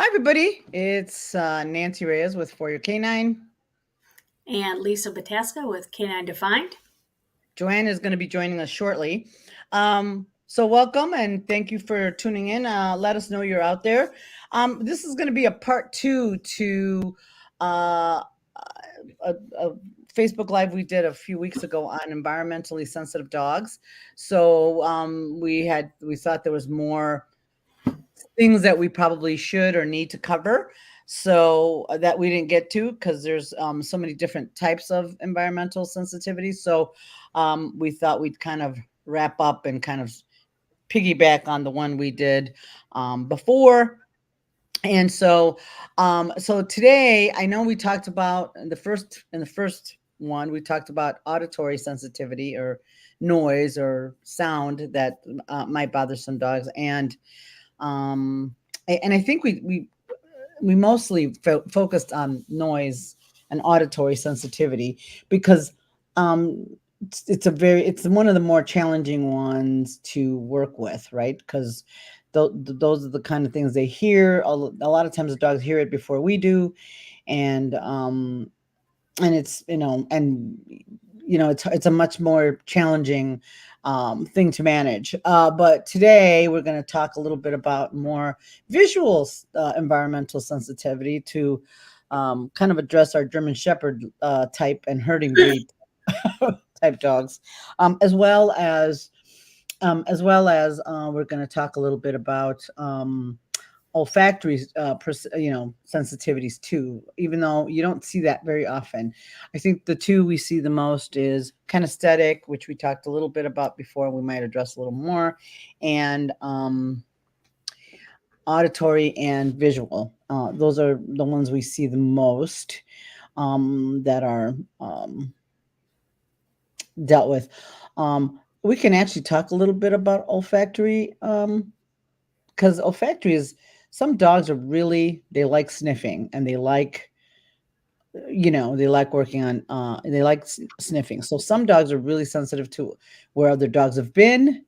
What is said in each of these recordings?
Hi, everybody. It's Nancy Reyes with For Your Canine. And Lisa Batasca with Canine Defined. Joanne is going to be joining us shortly. So, welcome and thank you for tuning in. Let us know you're out there. This is going to be a part two to uh, a Facebook Live we did a few weeks ago on environmentally sensitive dogs. So, we thought there was more things that we probably should or need to cover. So that we didn't get to because there's so many different types of environmental sensitivity. So we thought we'd kind of wrap up and kind of piggyback on the one we did before. And so today I know we talked about in the first one we talked about auditory sensitivity or noise or sound that might bother some dogs, um, and I think we mostly focused on noise and auditory sensitivity because um, it's one of the more challenging ones to work with, right? Because those are the kind of things they hear. A lot of times the dogs hear it before we do, and it's it's a much more challenging thing to manage. But today we're going to talk a little bit about more visual environmental sensitivity to kind of address our German Shepherd type and herding breed type dogs, as well as we're going to talk a little bit about olfactory sensitivities too, even though you don't see that very often. I think the two we see the most is kinesthetic, which we talked a little bit about before, we might address a little more, and auditory and visual. Those are the ones we see the most that are dealt with. We can actually talk a little bit about olfactory, because olfactory is, some dogs are really, they like sniffing and they like working on they like sniffing. So some dogs are really sensitive to where other dogs have been,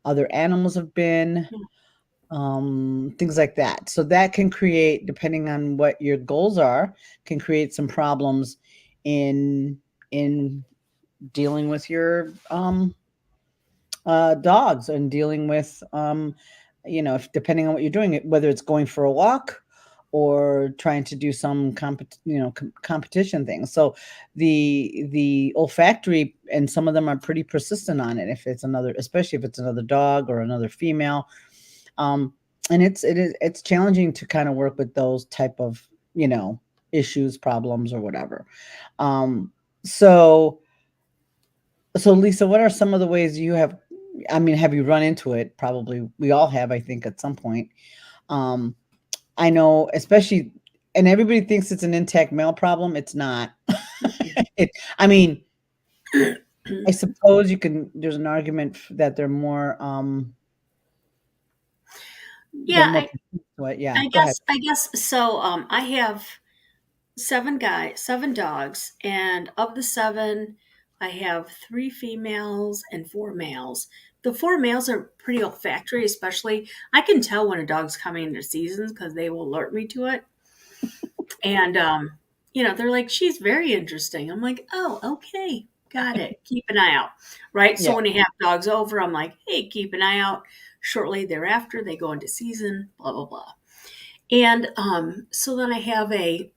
other animals have been, things like that. So that can create, depending on what your goals are, can create some problems in in dealing with your dogs and dealing with if, depending on what you're doing, whether it's going for a walk or trying to do some competition things. So the olfactory, and some of them are pretty persistent on it, if it's another, especially if it's another dog or another female. um and it's challenging to kind of work with those type of issues, problems, or whatever. um so so, Lisa, what are some of the ways you have, I mean, have you run into it? Probably we all have, I think, at some point. Um, I know, especially, and everybody thinks it's an intact male problem. It's not. it, I mean, I suppose there's an argument that they're Yeah, more I, persistent to it. Yeah, I go ahead. guess I guess so. I have seven dogs, and of the seven, I have three females and four males. The four males are pretty olfactory, especially. I can tell when a dog's coming into seasons because they will alert me to it. And they're like, "She's very interesting." I'm like, "Oh, okay, got it. Keep an eye out." Right. So Yeah. when I have dogs over, I'm like, "Hey, keep an eye out." Shortly thereafter, they go into season. Blah blah blah. And so then I have a.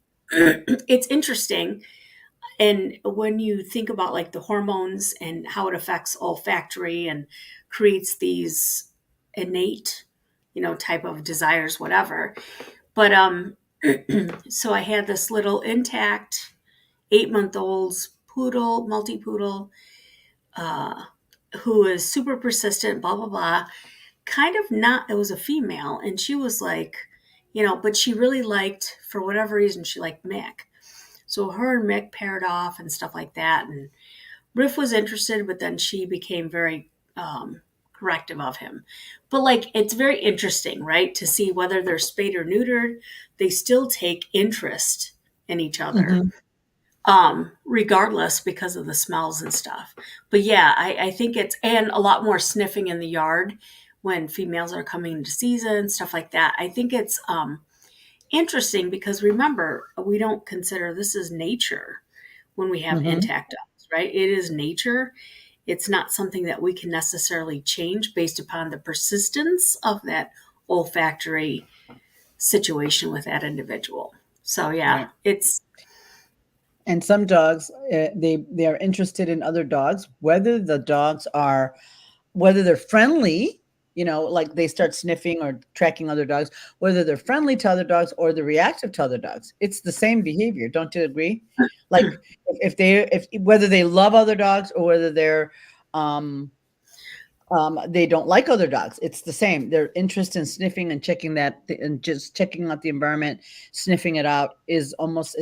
It's interesting, and when you think about like the hormones and how it affects olfactory and creates these innate, type of desires, whatever. But so I had this little intact 8-month-old poodle, multi poodle, uh, who is super persistent, blah blah blah. Kind of not. It was a female, and she was like, but she really liked, for whatever reason, she liked Mick. So her and Mick paired off and stuff like that. And Riff was interested, but then she became very corrective of him. But like, it's very interesting, right? To see whether they're spayed or neutered, they still take interest in each other, Hmm. regardless, because of the smells and stuff. But yeah, I think it's, and a lot more sniffing in the yard when females are coming into season, stuff like that. I think interesting because remember, we don't consider this is nature when we have Mhm. intact dogs, right? It is nature. It's not something that we can necessarily change based upon the persistence of that olfactory situation with that individual. So yeah, Right. it's And some dogs, they are interested in other dogs, whether they're friendly, like they start sniffing or tracking other dogs, whether they're friendly to other dogs or they're reactive to other dogs. It's the same behavior. Don't you agree? Like if whether they love other dogs or whether um, they don't like other dogs. It's the same. Their interest in sniffing and checking and just checking out the environment, sniffing it out is almost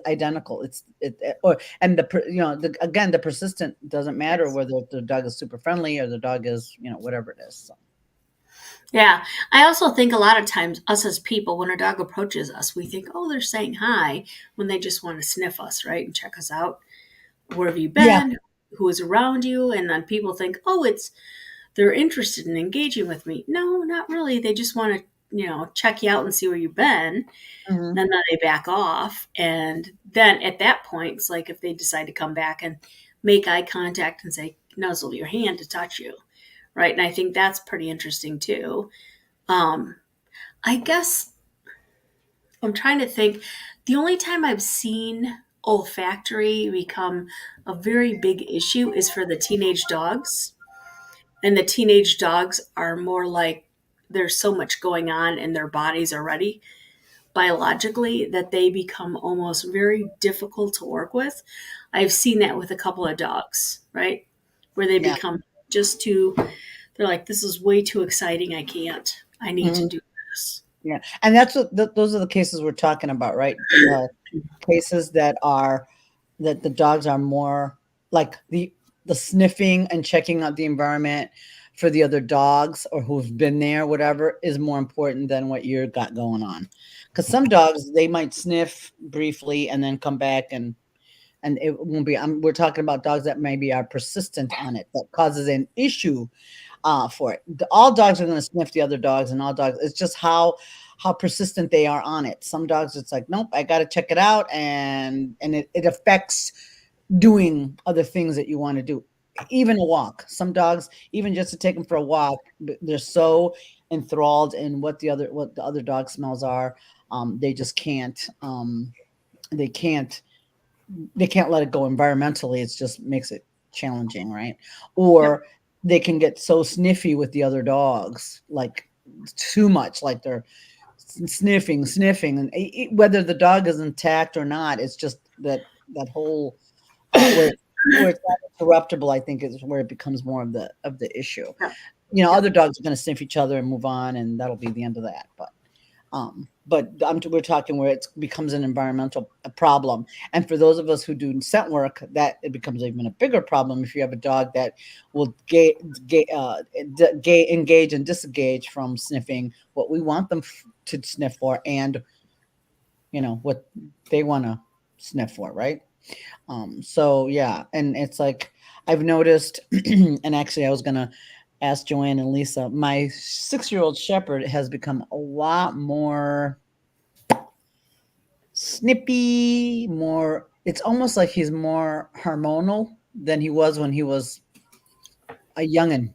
identical. Again, the persistent doesn't matter yes. whether the dog is super friendly or the dog is whatever it is. So. Yeah. I also think a lot of times us as people, when a dog approaches us, we think, oh, they're saying hi when they just want to sniff us, right? And check us out. Where have you Yeah. been? Who is around you? And then people think, oh, they're interested in engaging with me. No, not really. They just want to, check you out and see where you've been. Mhm. And then they back off. And then at that point, it's like if they decide to come back and make eye contact and say, nuzzle your hand to touch you. Right. And I think that's pretty interesting too. Um, I guess I'm trying to think. The only time I've seen olfactory become a very big issue is for the teenage dogs. And the teenage dogs are more like there's so much going on in their bodies already biologically that they become almost very difficult to work with. I've seen that with a couple of dogs, right? Where they Yeah. become just too, they're like, this is way too exciting. I can't. I need to Mhm. do this. Yeah. And those are the cases we're talking about, right? Cases that the dogs are more like the sniffing and checking out the environment for the other dogs or who've been there, whatever, is more important than what you got going on. Because some dogs, they might sniff briefly and then come back and it won't be. We're talking about dogs that maybe are persistent on it, that causes an issue for it. All dogs are going to sniff the other dogs, and all dogs. It's just how persistent they are on it. Some dogs, it's like, nope, I got to check it out, and it affects doing other things that you want to do. Even a walk. Some dogs, even just to take them for a walk, they're so enthralled in what the other dog smells are. They just can't. They can't they can't let it go environmentally. It just makes it challenging, right? Yep. Or they can get so sniffy with the other dogs, like too much, like they're sniffing, and whether the dog is intact or not, it's just that whole where it's not interruptible. I think is where it becomes more of the issue. Yep. Other Yep. dogs are going to sniff each other and move on, and that'll be the end of that. But we're talking where it becomes an environmental problem. And for those of us who do scent work, that it becomes even a bigger problem if you have a dog that will engage and disengage from sniffing what we want them to sniff for, and what they want to sniff for, right? So yeah, and it's like I've noticed, and actually I was gonna ask Joanne and Lisa, my 6-year-old shepherd has become a lot more snippy, more it's almost like he's more hormonal than he was when he was a youngin'.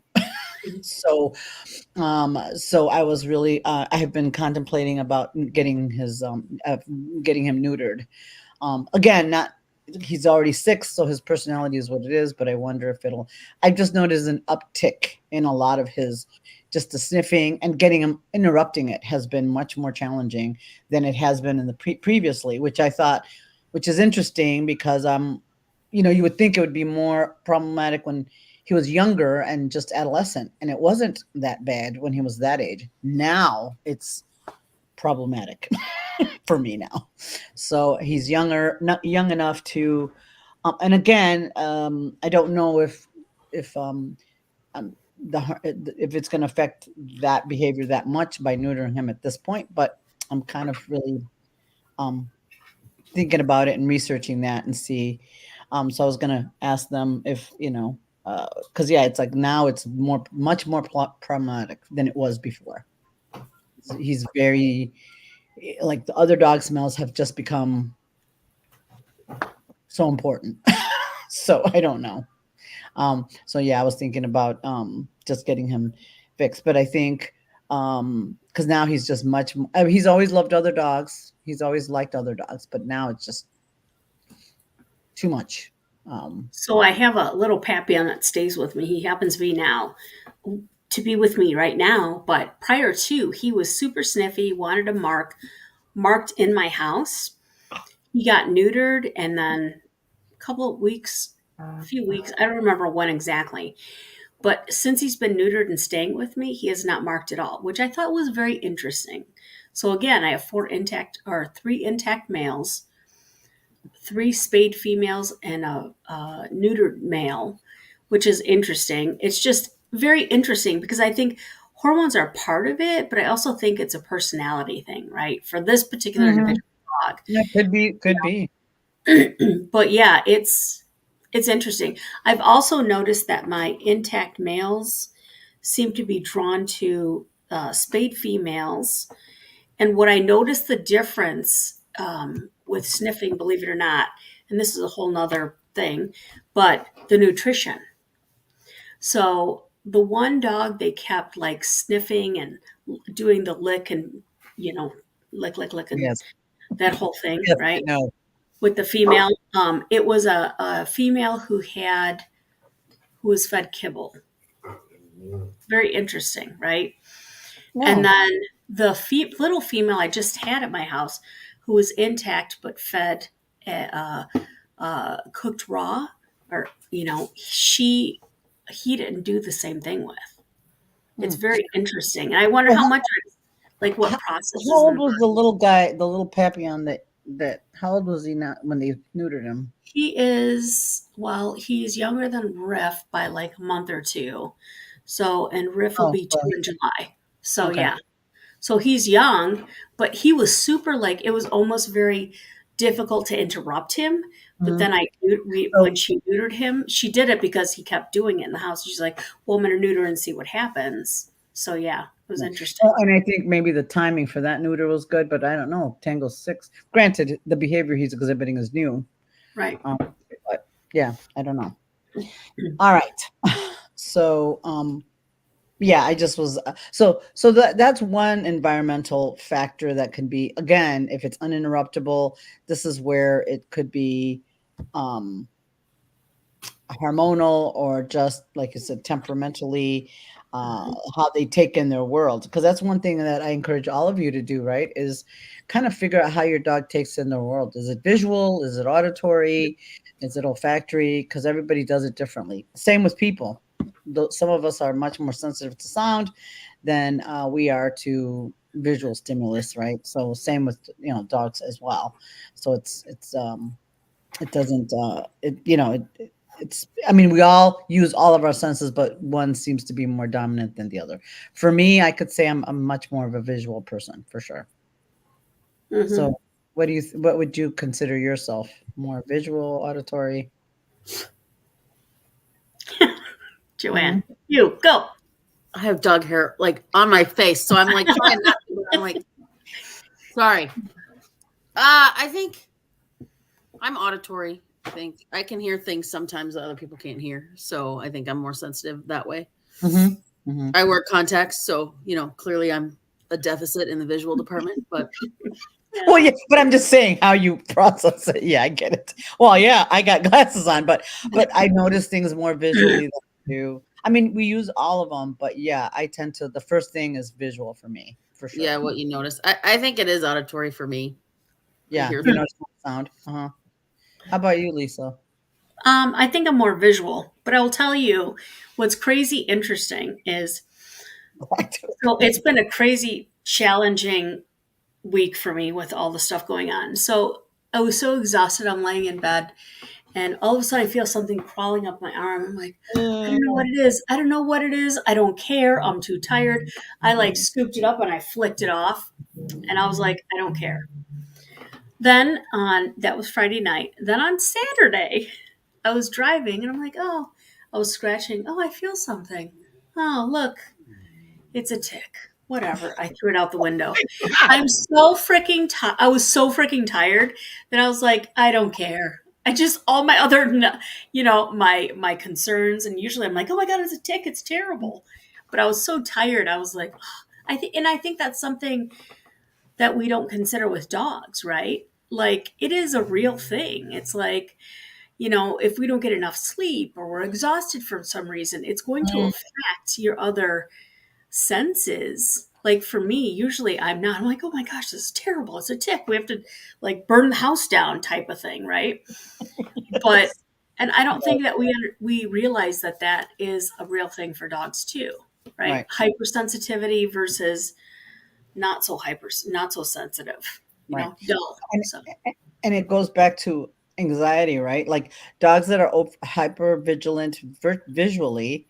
So I was really I have been contemplating about getting him neutered. Again, not he's already 6, so his personality is what it is, but I wonder if I've just noticed an uptick in a lot of his just the sniffing, and getting him interrupting it has been much more challenging than it has been in the previously, which is interesting because you would think it would be more problematic when he was younger and just adolescent, and it wasn't that bad when he was that age. Now it's problematic for me now. So he's younger, not young enough to, and again, I don't know if um, if it's going to affect that behavior that much by neutering him at this point. But I'm kind of really um, thinking about it and researching that and see. So I was going to ask them if because yeah, it's like now it's much more problematic than it was before. He's very like the other dog smells have just become so important. So I don't know. So yeah, I was thinking about just getting him fixed, but I think because now he's just I mean, he's always loved other dogs. He's always liked other dogs, but now it's just too much. So I have a little Papillon that stays with me. He happens to be now to be with me right now, but prior to, he was super sniffy, wanted a marked in my house. He got neutered, and then a couple of weeks, a few weeks, I don't remember when exactly. But since he's been neutered and staying with me, he has not marked at all, which I thought was very interesting. So again, I have three intact males, three spayed females, and a neutered male, which is interesting. It's just very interesting because I think hormones are part of it, but I also think it's a personality thing, right? For this particular Mhm. individual dog. Yeah, could be. But yeah, it's interesting. I've also noticed that my intact males seem to be drawn to spayed females. And what I noticed the difference with sniffing, believe it or not, and this is a whole nother thing, but the nutrition. So the one dog they kept like sniffing and doing the lick and, you know, lick, and Yes, that whole thing, yes, I right? know. With the female, it was a female who was fed kibble. Very interesting, right? And No. then the little female I just had at my house, who was intact but fed cooked raw, or he didn't do the same thing with. It's Hmm. very interesting, and I wonder So how much, like, how, what how processes in old the was the little guy, the little Papillon that how old was he not when they neutered him? He is, well, he's younger than Riff by like a month or two. So, and Riff will Oh, be 2 in July. So, okay. yeah. So he's young, but he was super, like, it was almost very difficult to interrupt him. But Mhm. then when So, she neutered him, she did it because he kept doing it in the house. She's like, well, I'm going to neuter and see what happens. So, yeah, it was yeah. interesting. Well, and I think maybe the timing for that neuter was good, but I don't know. Tango's 6. Granted, the behavior he's exhibiting is new. Right. Um, but yeah, I don't know. All right. So, yeah, I just was so that's one environmental factor that can be, again, if it's uninterruptible, this is where it could be um hormonal or just like you said temperamentally, Mhm. how they take in their world, because that's one thing that I encourage all of you to do, right, is kind of figure out how your dog takes in the world. Is it visual, is it auditory, is it olfactory? Because everybody does it differently. Same with people. Some of us are much more sensitive to sound than we are to visual stimulus, right? So same with dogs as well. So it doesn't it's, I mean, we all use all of our senses, but one seems to be more dominant than the other. For me, I could say I'm much more of a visual person for sure. So Mhm. what would you consider yourself? More visual, auditory? Joanne, Mhm. you go. I have dog hair like on my face, so I'm like trying not to. But I'm like, sorry. I think I'm auditory. I think I can hear things sometimes that other people can't hear, so I think I'm more sensitive that way. Mhm. Mhm. I wear contacts, so clearly I'm a deficit in the visual department. But Well, yeah, but I'm just saying how you process it. Yeah, I get it. Well, yeah, I got glasses on, but I notice things more visually than you do. I mean, we use all of them, but yeah, I tend to. The first thing is visual for me, for yeah, sure. what you notice, I think it is auditory for me. I Yeah, hear you things. notice more sound. Uh-huh. How about you, Lisa? I think I'm more visual, but I will tell you what's crazy interesting is, so it's been a crazy challenging week for me with all the stuff going on. So I was so exhausted. I'm laying in bed, and all of a sudden I feel something crawling up my arm. I'm like, I don't know what it is. I don't know what it is. I don't care. I'm too tired. I like scooped it up and I flicked it off. And I was like, I don't care. Then on that was Friday night. Then on Saturday, I was driving and I'm like, oh, I was scratching. Oh, I feel something. Oh, look, it's a tick. whatever. I threw it out the window. I'm so freaking tired. I was so freaking tired that I was like, I don't care. I just all my other, my concerns, and usually I'm like, oh my god, it's a tick. It's terrible. But I was so tired. I was like, I think that's something that we don't consider with dogs, right? Like it is a real thing. It's like, if we don't get enough sleep or we're exhausted for some reason, it's going to Mm. affect your other senses. Like for me, usually I'm not. I'm like, oh my gosh, this is terrible. It's a tick. We have to like burn the house down, type of thing, right? But and I don't think that we realize that that is a real thing for dogs too, right? Right. Hypersensitivity versus not so sensitive, Right. dull. And So and it goes back to anxiety, right? Like dogs that are hyper vigilant visually,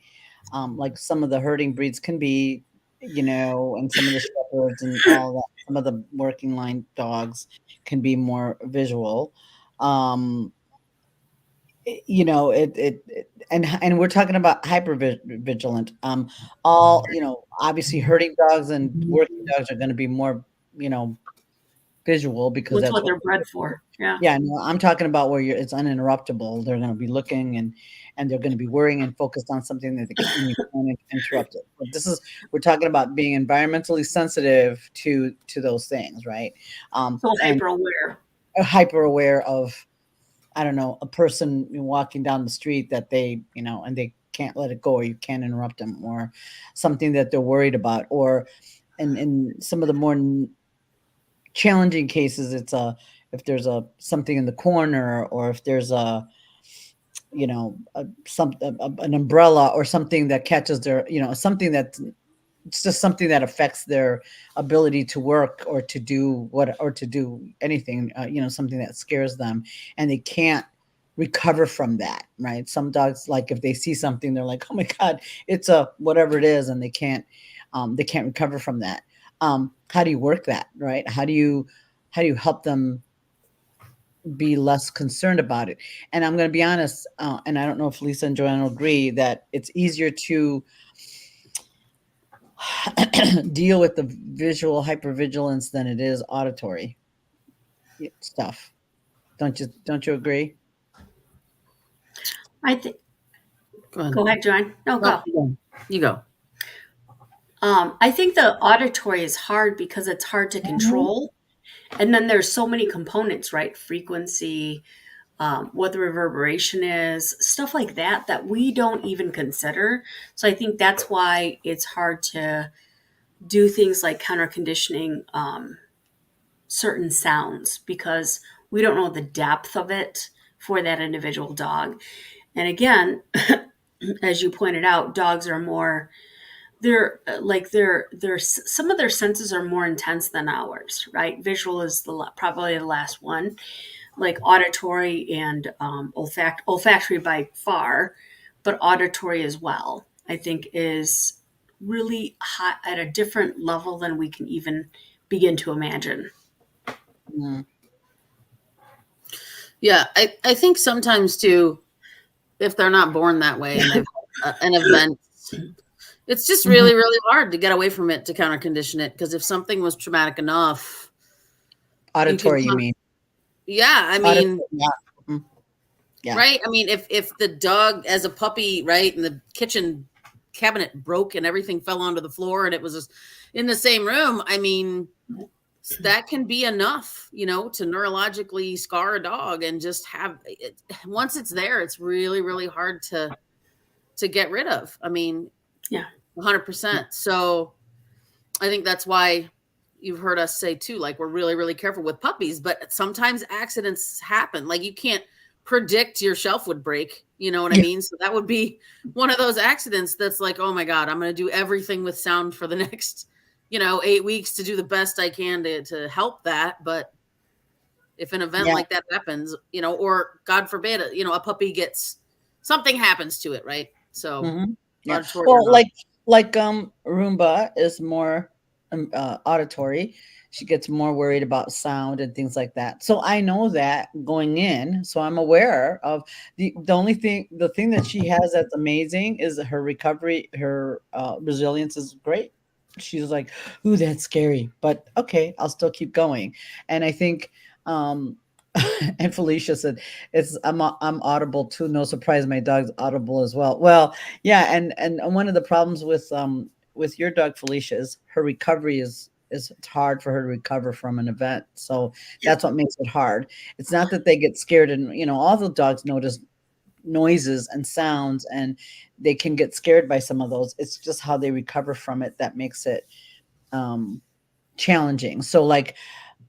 like some of the herding breeds can be, and some of the shepherds and all that. Some of the working line dogs can be more visual. Um, and we're talking about hyper vigilant. All obviously herding dogs and working dogs are going to be more, visual because that's that's what what. they're bred for. Yeah. Yeah, no, I'm talking about where it's uninterruptible. They're going to be looking and they're going to be worrying and focused on something that you can't interrupt it. But we're talking about being environmentally sensitive to those things, right? So And hyper aware. hyper aware of, I don't know, a person walking down the street that they, and they can't let it go, or you can't interrupt them, or something that they're worried about, or in some of the more challenging cases, it's if there's something in the corner, or if there's an umbrella or something that catches their, something that it's just something that affects their ability to work or to do anything, something that scares them and they can't recover from that, right? Some dogs, like if they see something, they're like, oh my god, it's a whatever it is, and they can't recover from that. How do you work that, right? How do you help them be less concerned about it? And I'm going to be honest, and I don't know if Lisa and Joanne will agree, that it's easier to deal with the visual hypervigilance than it is auditory stuff. Don't you agree? I think. Go ahead. Go ahead, John. No, go. You go. I think the auditory is hard because it's hard to control. And then there's so many components, right? Frequency, what the reverberation is, stuff like that, that we don't even consider. So I think that's why it's hard to do things like counter conditioning certain sounds, because we don't know the depth of it for that individual dog. And again, as you pointed out, dogs are more, some of their senses are more intense than ours, right? Visual is probably the last one, like auditory and olfactory by far, but auditory as well, I think is really high at a different level than we can even begin to imagine. Mm. Yeah, I think sometimes too, if they're not born that way and they've had an event, it's just really, really hard to get away from it, to counter condition it. Because if something was traumatic enough, Auditory, you mean? Yeah, I mean, yeah. Right. I mean, if the dog as a puppy, right, and the kitchen cabinet broke and everything fell onto the floor and it was in the same room, I mean, that can be enough, to neurologically scar a dog and just have it. Once it's there, it's really, really hard to get rid of. I mean, yeah, 100%. So I think that's why you've heard us say too, like, we're really, really careful with puppies, but sometimes accidents happen. Like, you can't predict your shelf would break, you know what I mean? So that would be one of those accidents that's like, oh my God, I'm going to do everything with sound for the next 8 weeks to do the best I can to help that. But if an event like that happens, or God forbid, a puppy something happens to it, right? So, yeah. Well, like Roomba is more auditory. She gets more worried about sound and things like that. So I know that going in, so I'm aware of the thing that she has that's amazing is her recovery, her resilience is great. she's like, ooh, that's scary, but okay, I'll still keep going. And I think, um, and Felicia said, "It's I'm audible too. No surprise, my dog's audible as well." Well, yeah, and one of the problems with your dog Felicia is her recovery is it's hard for her to recover from an event. So Yep. that's what makes it hard. It's not that they get scared, and all the dogs notice noises and sounds, and they can get scared by some of those. It's just how they recover from it that makes it um, challenging. So like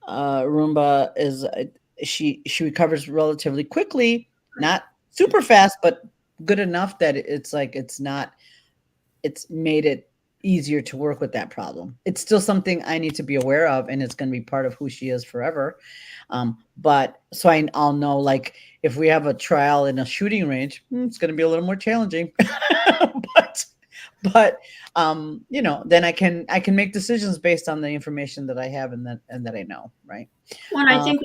Roomba is she recovers relatively quickly, not super fast, but good enough that it's like it's made it easier to work with that problem. It's still something I need to be aware of, and it's going to be part of who she is forever. But so I'll know, like, if we have a trial in a shooting range, it's going to be a little more challenging. but then I can make decisions based on the information that I have and that I know, right? Well, I Um, think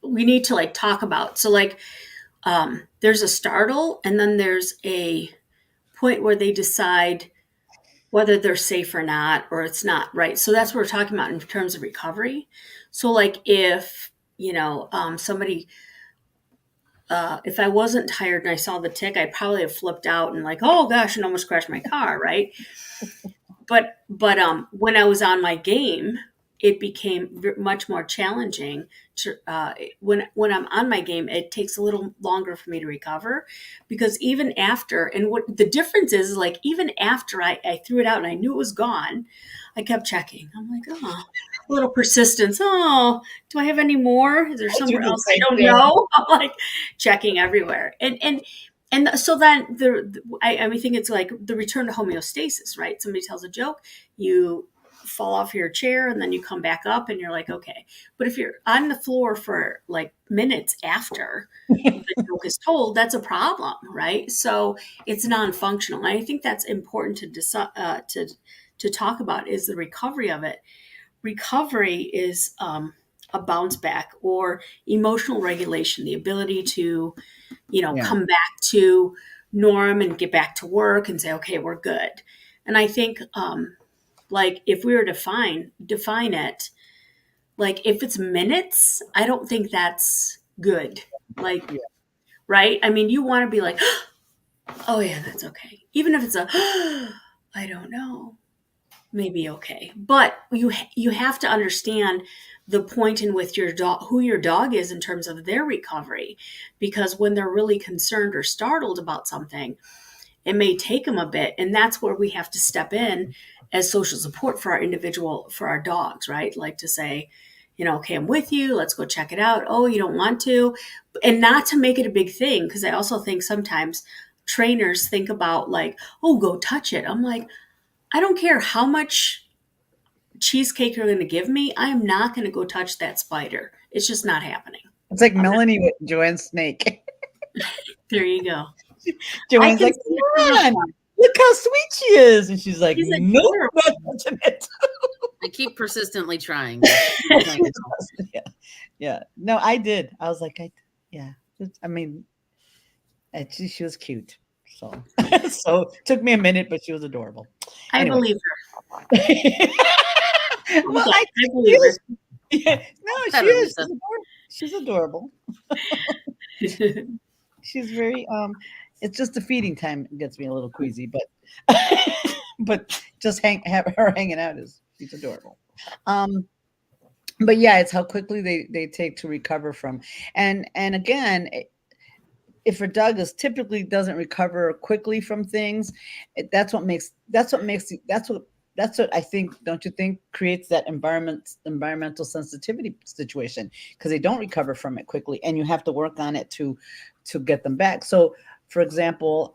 we need to talk about, so like, there's a startle, and then there's a point where they decide whether they're safe or not, or it's not, right? So that's what we're talking about in terms of recovery. So like, if somebody, if I wasn't tired and I saw the tick, I'd probably have flipped out and like, oh gosh, and almost crashed my car, right? But when I was on my game, it became much more challenging to, when I'm on my game, it takes a little longer for me to recover, because even after, and what the difference is, like, even after I threw it out and I knew it was gone, I kept checking. I'm like, oh, a little persistence. Oh, do I have any more? Is there I do somewhere the else I same don't thing. know? I'm like checking everywhere, and so then I think it's like the return to homeostasis, right? Somebody tells a joke, you fall off your chair, and then you come back up, and you're like, okay. But if you're on the floor for like minutes after the joke is told, that's a problem, right? So it's non-functional. And I think that's important to decide, to talk about, is the recovery of it. Recovery is a bounce back, or emotional regulation, the ability to Yeah. come back to norm and get back to work and say, okay, we're good. And I think, like, if we were to define it, like, if it's minutes, I don't think that's good. Like, Yeah. right? I mean, you want to be like, oh yeah, that's okay. Even if it's a, I don't know, maybe okay. But you have to understand the point in with your dog, who your dog is in terms of their recovery, because when they're really concerned or startled about something, it may take them a bit, and that's where we have to step in as social support for our dogs, right? Like, to say, okay, I'm with you, let's go check it out. Oh, you don't want to, and not to make it a big thing, because I also think sometimes trainers think about, like, oh, go touch it. I'm like, I don't care how much cheesecake you're going to give me, I am not going to go touch that spider. It's just not happening. It's like I'm not- Melanie with Joanne's snake. there you go. I Joanne's can like, see come it. on, look how sweet she is. And she's like, She's nope, adorable. not touching it. I keep persistently trying. Yeah. Yeah. No, I did. I was like, yeah. I mean, she was cute. So, so it took me a minute, but she was adorable. I Anyway. believe her. Well, I she believe her. is. Yeah. No, she Better, is. Lisa. She's adorable. She's very it's just the feeding time gets me a little queasy, but but just have her hanging out is she's adorable. Um but yeah, it's how quickly they take to recover from. And again, if a dog is typically doesn't recover quickly from things, that's what I think, don't you think, creates that environmental sensitivity situation, because they don't recover from it quickly, and you have to work on it to get them back. So, for example,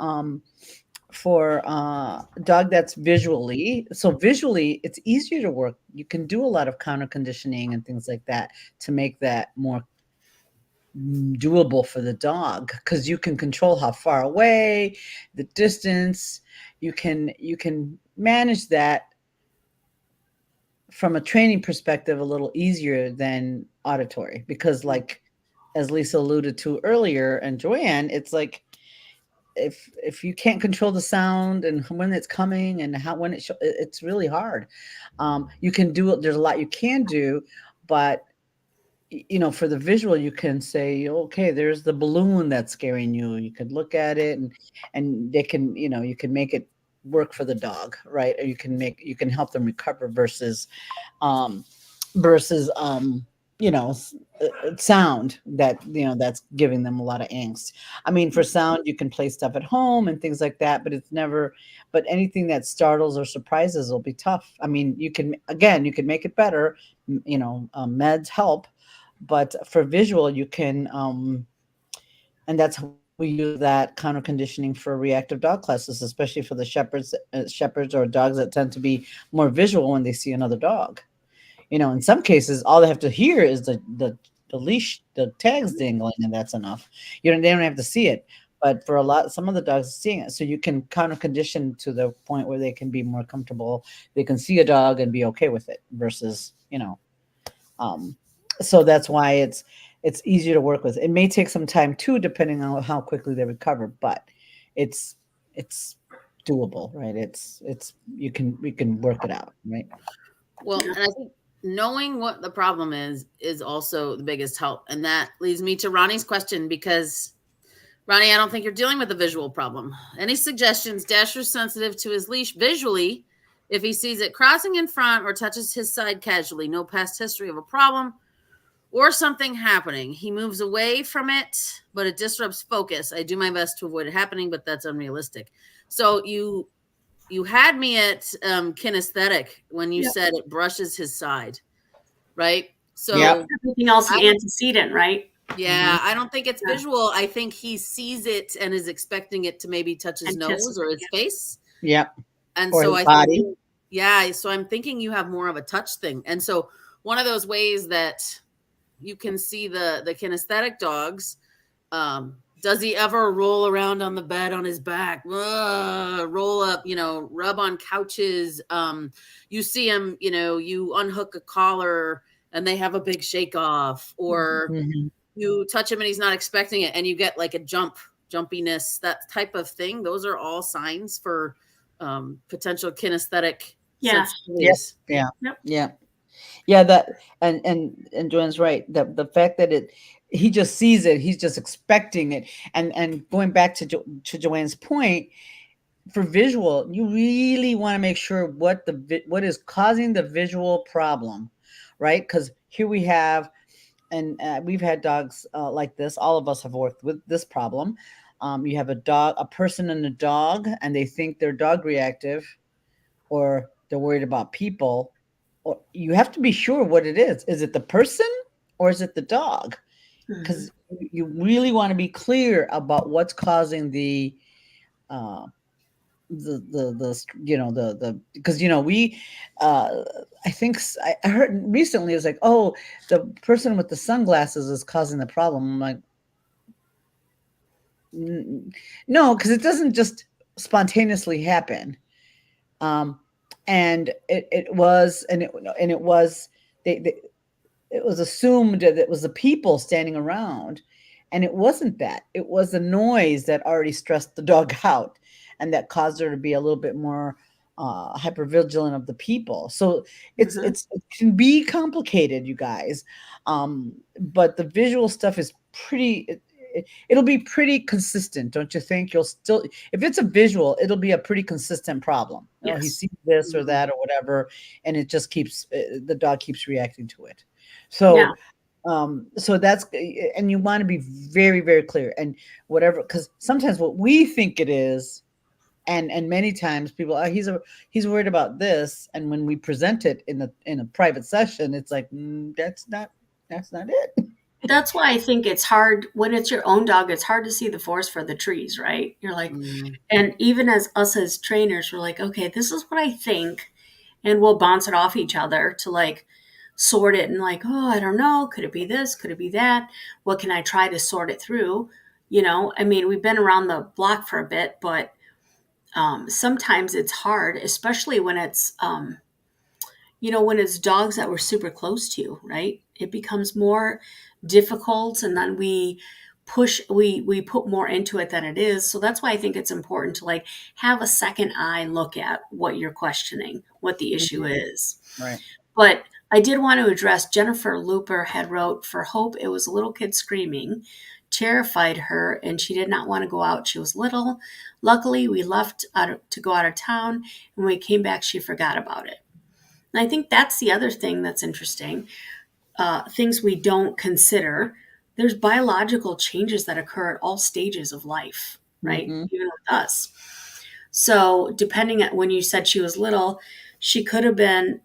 for a dog that's visually, it's easier to work. You can do a lot of counter conditioning and things like that to make that more doable for the dog, because you can control how far away, the distance. You can manage that from a training perspective a little easier than auditory, because, like, as Lisa alluded to earlier, and Joanne, it's like if you can't control the sound and when it's coming and how when it's really hard. You can do it. There's a lot you can do, but for the visual, you can say, okay, there's the balloon that's scaring you. You could look at it and they can, you can make it work for the dog, right? Or you can help them recover um, versus sound that, that's giving them a lot of angst. I mean, for sound, you can play stuff at home and things like that, but anything that startles or surprises will be tough. I mean, you can make it better, meds help, but for visual, you can, and that's how we use that counter conditioning for reactive dog classes, especially for the shepherds or dogs that tend to be more visual when they see another dog. In some cases, all they have to hear is the leash, the tags dingling, and that's enough. They don't have to see it. But for some of the dogs seeing it, so you can counter condition to the point where they can be more comfortable. They can see a dog and be okay with it versus, so that's why it's easier to work with. It may take some time too, depending on how quickly they recover, but it's doable, right? We can work it out, right? Well, and I think knowing what the problem is also the biggest help. And that leads me to Ronnie's question, because Ronnie, I don't think you're dealing with a visual problem. Any suggestions? Dasher's sensitive to his leash visually. If he sees it crossing in front or touches his side casually, no past history of a problem or something happening. He moves away from it, but it disrupts focus. I do my best to avoid it happening, but that's unrealistic. So you had me at kinesthetic when you said it brushes his side, right? So everything else is antecedent, right? Yeah, I don't think it's visual. I think he sees it and is expecting it to maybe touch his nose or his face. Yep. And or so his body. So I'm thinking you have more of a touch thing. And so one of those ways that you can see the kinesthetic dogs, does he ever roll around on the bed on his back, roll up, rub on couches? You see him, you unhook a collar and they have a big shake off, or you touch him and he's not expecting it and you get like a jumpiness, that type of thing. Those are all signs for potential kinesthetic sensitivities. That and Joanne's right. The fact that he just sees it, he's just expecting it. And going back to Joanne's point, for visual, you really want to make sure what is causing the visual problem, right? Because here we have, and we've had dogs like this. All of us have worked with this problem. You have a person and a dog, and they think they're dog reactive, or they're worried about people. Or you have to be sure what it is. Is it the person or is it the dog? Because you really want to be clear about what's causing the because I think I heard recently it's like, oh, the person with the sunglasses is causing the problem. I'm like, no, because it doesn't just spontaneously happen. And it was assumed that it was the people standing around, and it wasn't that. It was the noise that already stressed the dog out, and that caused her to be a little bit more hypervigilant of the people. So it can be complicated, you guys. But the visual stuff is it'll be pretty consistent, don't you think? You'll still, if it's a visual, it'll be a pretty consistent problem. Yes. He sees this or that or whatever, and it just keeps the dog keeps reacting to it. So, so that's, and you want to be very, very clear, and whatever, because sometimes what we think it is, and many times people are, he's worried about this, and when we present it in a private session, it's like that's not it. That's why I think it's hard when it's your own dog. It's hard to see the forest for the trees, right? You're like, and even as us as trainers, we're like, okay, this is what I think, and we'll bounce it off each other to like sort it and like, oh, I don't know, could it be this? Could it be that? What can I try to sort it through? I mean, we've been around the block for a bit, but sometimes it's hard, especially when it's when it's dogs that were super close to you, right? It becomes more difficult, and then we we put more into it than it is. So that's why I think it's important to like have a second eye look at what you're questioning, what the issue is. Right. But I did want to address Jennifer Looper had wrote for Hope, it was a little kid screaming, terrified her, and she did not want to go out. She was little. Luckily, we left to go out of town, and when we came back, she forgot about it. And I think that's the other thing that's interesting. Things we don't consider. There's biological changes that occur at all stages of life, right? Mhm. Even with us. So depending on when you said she was little, she could have been,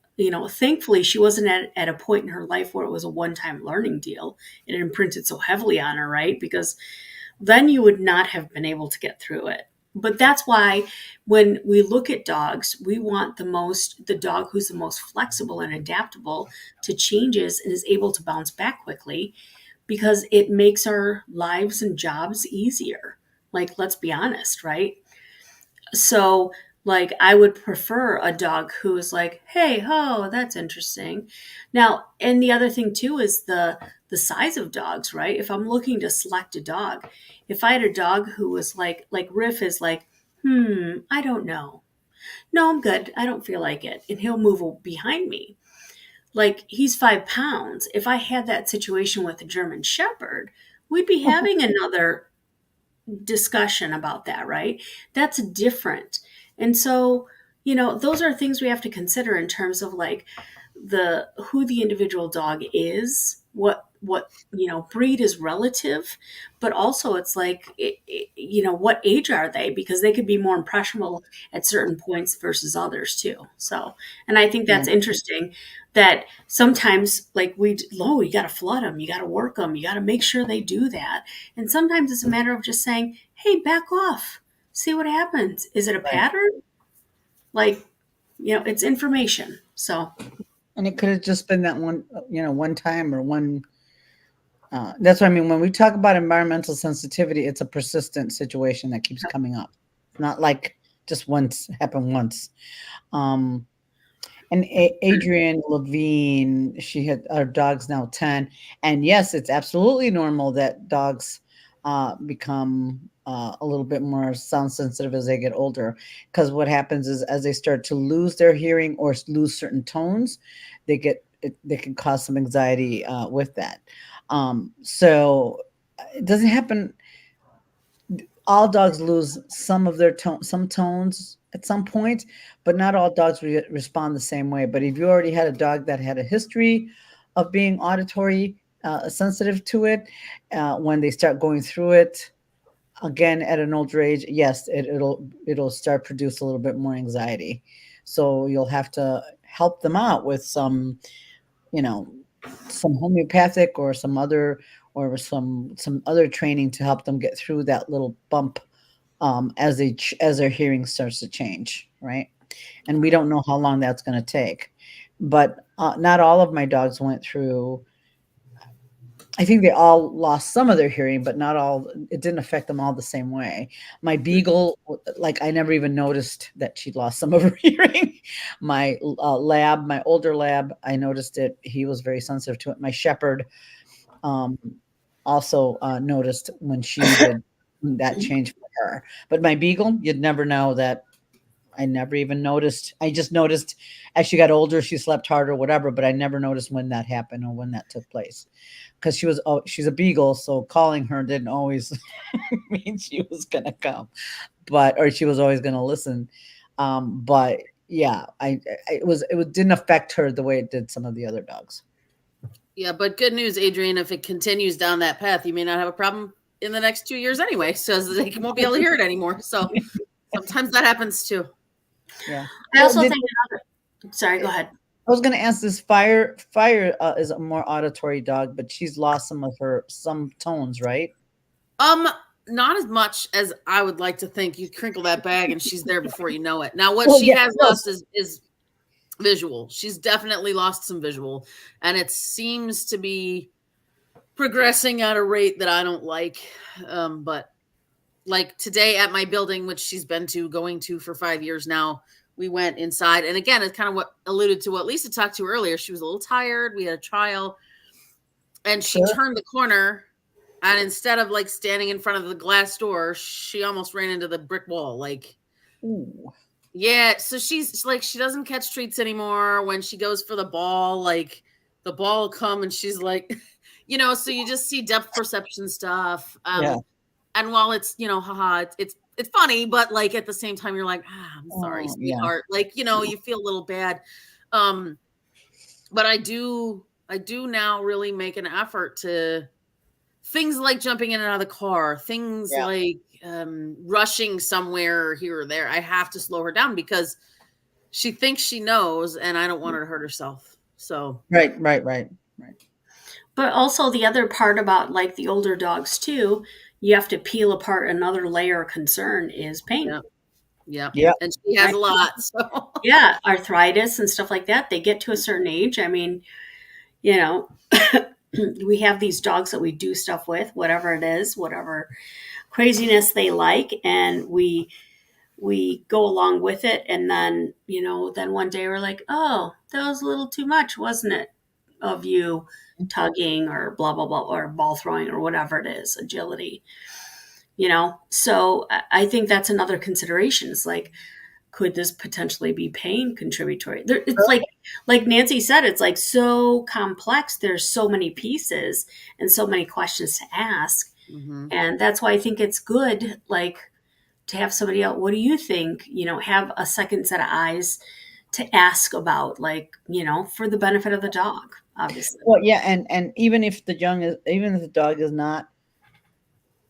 thankfully she wasn't at a point in her life where it was a one-time learning deal and it imprinted so heavily on her, right? Because then you would not have been able to get through it. But that's why when we look at dogs, we want the dog who's the most flexible and adaptable to changes and is able to bounce back quickly because it makes our lives and jobs easier. Like, let's be honest, right? So, like, I would prefer a dog who is like, hey, ho, that's interesting. Now, and the other thing too is the size of dogs, right? If I'm looking to select a dog, if I had a dog who was like Riff is like, I don't know. No, I'm good. I don't feel like it. And he'll move behind me. Like, he's 5 pounds. If I had that situation with a German Shepherd, we'd be having another discussion about that, right? That's different. And so, those are things we have to consider in terms of like who the individual dog is, what breed is relative, but also it's like what age are they, because they could be more impressionable at certain points versus others too. So, and I think that's interesting that sometimes like you got to flood them, you got to work them, you got to make sure they do that, and sometimes it's a matter of just saying, hey, back off, see what happens. Is it a pattern? Like, it's information. So And it could have just been that one, one time or one. That's what I mean. When we talk about environmental sensitivity, it's a persistent situation that keeps coming up. Not like just happened once. And Adrienne Levine, she had our dog's now 10. And yes, it's absolutely normal that dogs become a little bit more sound sensitive as they get older. Because what happens is as they start to lose their hearing or lose certain tones, they can cause some anxiety with that. So it doesn't happen. All dogs lose some of their some tones at some point, but not all dogs respond the same way. But if you already had a dog that had a history of being auditory sensitive to it, when they start going through it again at an older age, yes, it'll start produce a little bit more anxiety. So you'll have to help them out with some homeopathic or some other training to help them get through that little bump as their hearing starts to change, right? And we don't know how long that's going to take, but not all of my dogs went through. I think they all lost some of their hearing, but not all. It didn't affect them all the same way. My beagle, like I never even noticed that she lost some of her hearing. My my older lab, I noticed it. He was very sensitive to it. My shepherd also noticed when she did that change for her. But my beagle, you'd never know that. I never even noticed. I just noticed as she got older, she slept harder, whatever. But I never noticed when that happened or when that took place, because she's a beagle, so calling her didn't always mean she was gonna come, or she was always gonna listen. But yeah, it didn't affect her the way it did some of the other dogs. Yeah, but good news, Adrienne, if it continues down that path, you may not have a problem in the next 2 years anyway, so they won't be able to hear it anymore. So sometimes that happens too. Yeah. I also think sorry, go ahead. I was going to ask this. Fire is a more auditory dog, but she's lost some tones, right? Not as much as I would like to think. You crinkle that bag and she's there before you know it. Now, what she has lost is visual. She's definitely lost some visual, and it seems to be progressing at a rate that I don't like. But like today at my building, which she's been going to for 5 years now, we went inside. And again, it's kind of what alluded to what Lisa talked to earlier. She was a little tired. We had a trial and she turned the corner And instead of like standing in front of the glass door, she almost ran into the brick wall. Like, Ooh. yeah. So she's like, she doesn't catch treats anymore. When she goes for the ball, like the ball will come and she's like, so you just see depth perception stuff. Yeah. And while it's, haha, it's funny, but like at the same time, you're like, I'm sorry, Oh, yeah. sweetheart. Like, you feel a little bad. But I do now really make an effort to things like jumping in and out of the car, things Yeah. like rushing somewhere here or there. I have to slow her down because she thinks she knows, and I don't want her to hurt herself. So Right. But also the other part about like the older dogs too, you have to peel apart another layer of concern is pain. yeah, Yeah. and she has Right. a lot. So Yeah, arthritis and stuff like that. They get to a certain age. I mean, we have these dogs that we do stuff with, whatever it is, whatever craziness they like, and we go along with it. And then, then one day we're like, oh, that was a little too much, wasn't it? Of you tugging or blah, blah, blah, or ball throwing or whatever it is, agility, So I think that's another consideration. It's like, could this potentially be pain contributory? It's like Nancy said, it's like so complex. There's so many pieces and so many questions to ask. And that's why I think it's good, like, to have somebody else. What do you think? Have a second set of eyes to ask about, like, for the benefit of the dog, obviously. Well, yeah, and even if the dog is not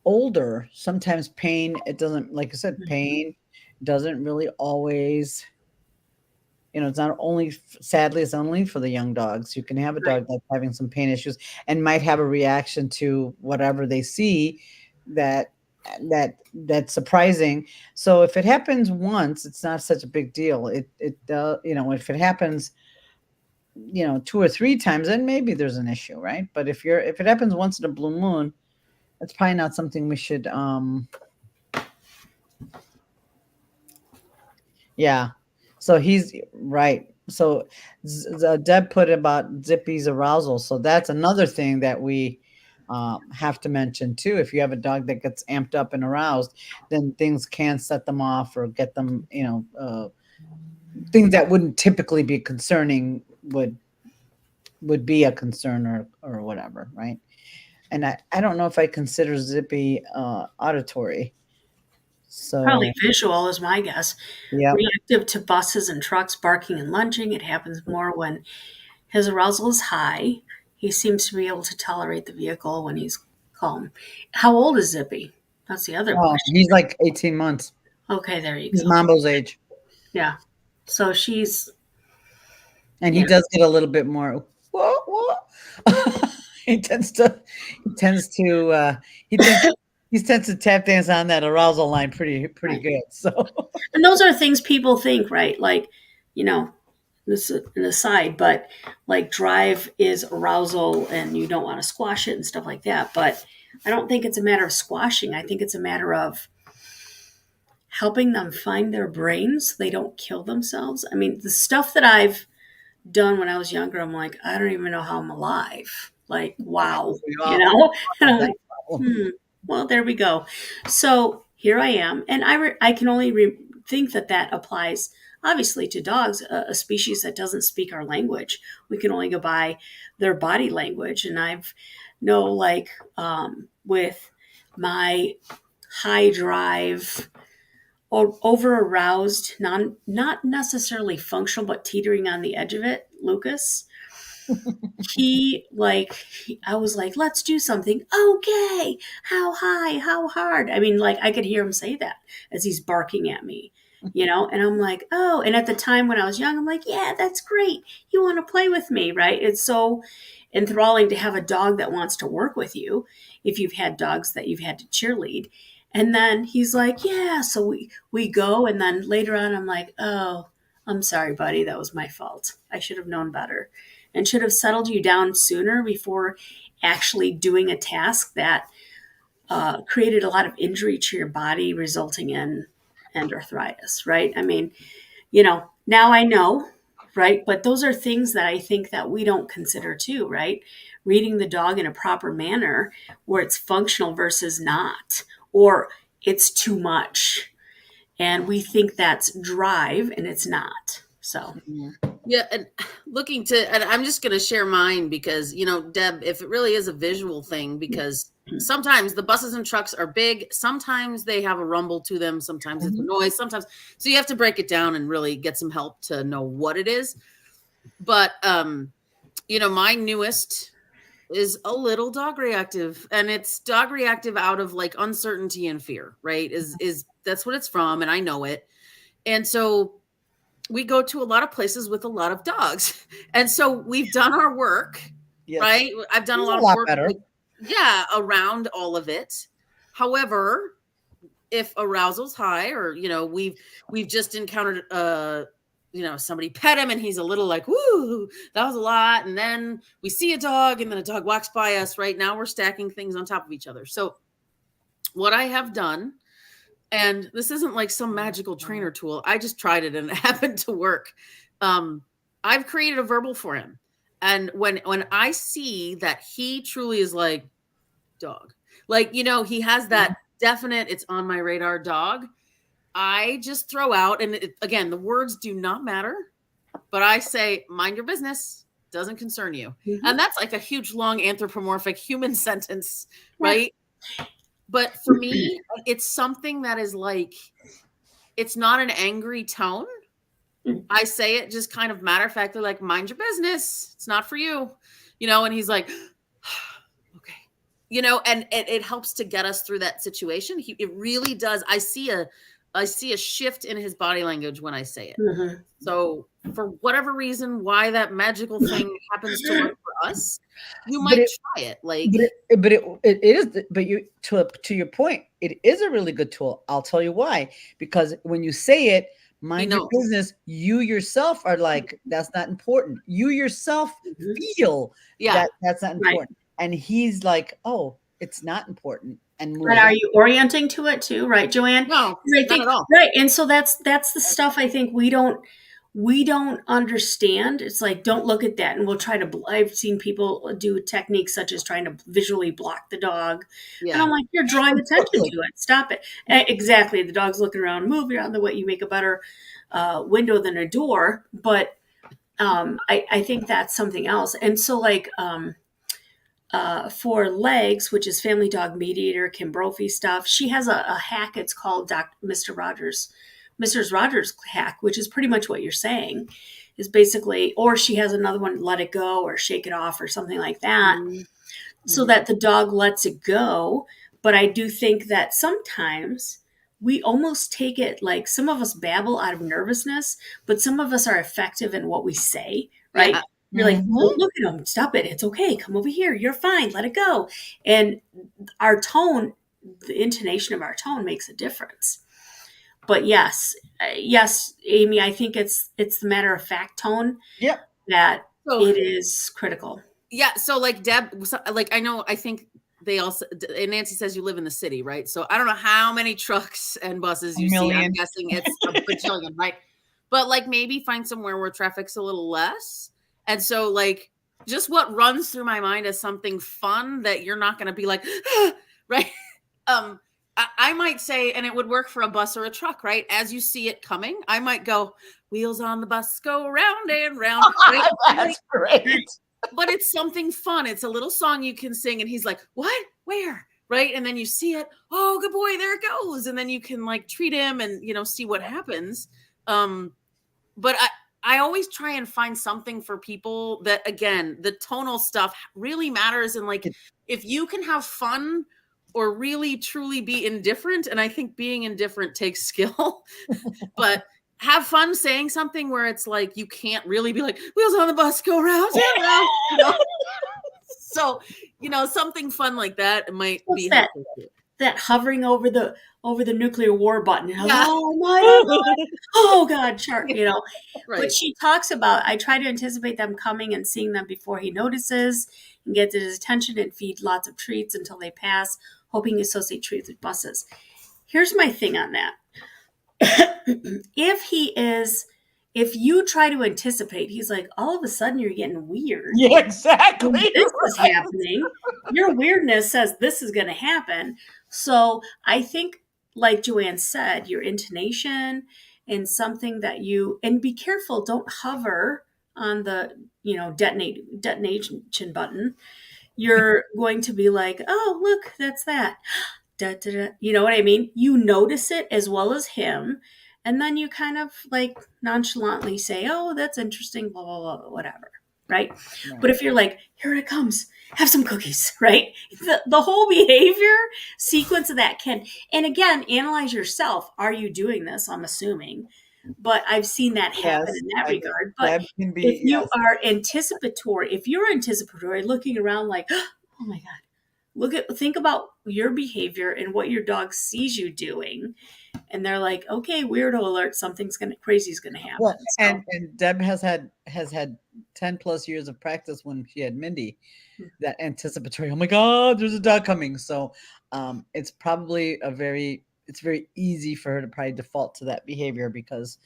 older, sometimes pain, it doesn't, like I said, pain doesn't really always, it's not only, sadly, it's only for the young dogs. You can have a dog that's having some pain issues and might have a reaction to whatever they see that's surprising. So if it happens once, it's not such a big deal. If it happens, 2 or 3 times, then maybe there's an issue, right? But if it happens once in a blue moon, that's probably not something we should yeah. So he's right. So Deb put about Zippy's arousal. So that's another thing that we have to mention too. If you have a dog that gets amped up and aroused, then things can set them off or get them, things that wouldn't typically be concerning would be a concern or whatever, right? And I don't know if I consider Zippy auditory. So Probably visual is my guess. yeah. Reactive to buses and trucks barking and lunging. It happens more when his arousal is high. He seems to be able to tolerate the vehicle when he's calm. How old is Zippy? That's the other question. He's like 18 months. Okay, there you He's go. Mambo's age. Yeah. So she's. And he does get a little bit more. What? he tends to tap dance on that arousal line pretty good. So, And those are things people think, right? Like, this is an aside, but like drive is arousal and you don't want to squash it and stuff like that. But I don't think it's a matter of squashing. I think it's a matter of helping them find their brains so they don't kill themselves. I mean, the stuff that I've done when I was younger, I'm like, I don't even know how I'm alive. Like, wow, And I'm like, well, there we go. So here I am, and I can only think that applies obviously to dogs, a species that doesn't speak our language. We can only go by their body language, and with my high drive or over aroused, not necessarily functional, but teetering on the edge of it, Lucas. I was like, let's do something. Okay. How high? How hard? I mean, like, I could hear him say that as he's barking at me, and I'm like, oh, and at the time when I was young, I'm like, yeah, that's great. You want to play with me, right? It's so enthralling to have a dog that wants to work with you if you've had dogs that you've had to cheerlead. And then he's like, yeah. So we go. And then later on, I'm like, oh, I'm sorry, buddy. That was my fault. I should have known better and should have settled you down sooner before actually doing a task that created a lot of injury to your body, resulting in arthritis, right? I mean, now I know right? But those are things that I think that we don't consider too, right? Reading the dog in a proper manner where it's functional versus not, or it's too much. And we think that's drive and it's not. So, Yeah, and and I'm just going to share mine because, Deb, if it really is a visual thing, because sometimes the buses and trucks are big, sometimes they have a rumble to them, sometimes it's a noise, sometimes, so you have to break it down and really get some help to know what it is. But, my newest is a little dog reactive, and it's dog reactive out of like uncertainty and fear, right? Is that's what it's from, and I know it. And so we go to a lot of places with a lot of dogs. And so we've done our work, Yes. right? I've done a lot of work better. around all of it. However, if arousal's high, or we've just encountered somebody pet him and he's a little like, woo, that was a lot. And then we see a dog and then a dog walks by us. Right now we're stacking things on top of each other. So what I have done, and this isn't like some magical trainer tool, I just tried it and it happened to work. I've created a verbal for him. And when I see that he truly is like, dog, like, he has that definite, it's on my radar dog, I just throw out, and again, the words do not matter, but I say, mind your business, doesn't concern you. And that's like a huge, long, anthropomorphic human sentence, right? But for me, it's something that is like, it's not an angry tone. I say it just kind of matter of factly, like, mind your business, it's not for you, and he's like, okay, and it helps to get us through that situation. It really does. I see a shift in his body language when I say it. So for whatever reason, why that magical thing happens to work for us, you might try it. Like, but it is. But you to your point, it is a really good tool. I'll tell you why. Because when you say it, mind your business, you yourself are like, that's not important. You yourself feel that that's not important, and he's like, oh, it's not important. And are you orienting to it too, right, Joanne? No, I think, not at all. Right, and so that's the stuff I think we don't understand. It's like, don't look at that, and we'll try to. I've seen people do techniques such as trying to visually block the dog, and I'm like, you're drawing attention to it. Stop it. Exactly, the dog's looking around. Move around the way you make a better window than a door, but I think that's something else. And so like. For Legs, which is Family Dog Mediator, Kim Brophy stuff, she has a hack. It's called Mr. Rogers hack, which is pretty much what you're saying. Is basically, or she has another one, Let It Go or Shake It Off or something like that, so that the dog lets it go. But I do think that sometimes we almost take it, like some of us babble out of nervousness, but some of us are effective in what we say, right? Yeah. You're like, oh, look at him, stop it. It's okay. Come over here. You're fine. Let it go. And our tone, the intonation of our tone makes a difference. But yes, Amy, I think it's the matter of fact tone that it is critical. Yeah. So like Deb, like I think they also, and Nancy says you live in the city, right? So I don't know how many trucks and buses you see. I'm guessing it's a bajillion, right? But like maybe find somewhere where traffic's a little less. And so, like, just what runs through my mind is something fun that you're not going to be like, right? I might say, and it would work for a bus or a truck, right? As you see it coming, I might go, wheels on the bus go round and round. Right? That's great. But it's something fun. It's a little song you can sing. And he's like, what? Where? Right? And then you see it. Oh, good boy. There it goes. And then you can like treat him and, see what happens. But I always try and find something for people that, again, the tonal stuff really matters. And like, if you can have fun or really truly be indifferent, and I think being indifferent takes skill, but have fun saying something where it's like, you can't really be like, wheels on the bus go round and round. So, something fun like that might be helpful. That hovering over the nuclear war button. Oh my God. Oh God, shark, Right. But she talks about, I try to anticipate them coming and seeing them before he notices and gets his attention and feed lots of treats until they pass, hoping to associate treats with buses. Here's my thing on that. If he is if you try to anticipate, he's like, all of a sudden you're getting weird. Yeah, When exactly. this is happening, your weirdness says this is going to happen. So I think, like Joanne said, your intonation and something that and be careful, don't hover on the, detonation button. You're going to be like, oh, look, that's that. Da, da, da. You know what I mean? You notice it as well as him. And then you kind of like nonchalantly say, oh, that's interesting, blah, blah, blah, whatever. Right. Right. But if you're like, here it comes, have some cookies, right? The whole behavior sequence of that and again, analyze yourself. Are you doing this? I'm assuming. But I've seen that happen Yes, in that I get regard. But that can be, if you yes. are if you're anticipatory, looking around like, oh my God, think about your behavior and what your dog sees you doing. And they're like, okay, weirdo alert, crazy's gonna happen. Well, So, and Deb has had 10 plus years of practice when she had Mindy, that anticipatory, oh my God, there's a dog coming. So it's probably it's very easy for her to probably default to that behavior because,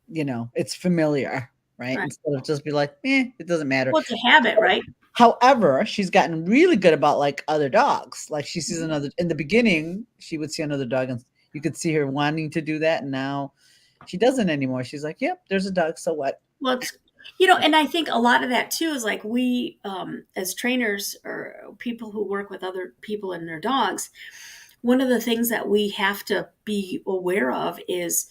it's familiar, right? Right. Instead of just be like, it doesn't matter. well, it's a habit, right? However, she's gotten really good about like other dogs. Like she sees another, in the beginning, she would see another dog and you could see her wanting to do that. And now she doesn't anymore. She's like, yep, there's a dog. So what? Well, and I think a lot of that too is like we, as trainers or people who work with other people and their dogs, one of the things that we have to be aware of is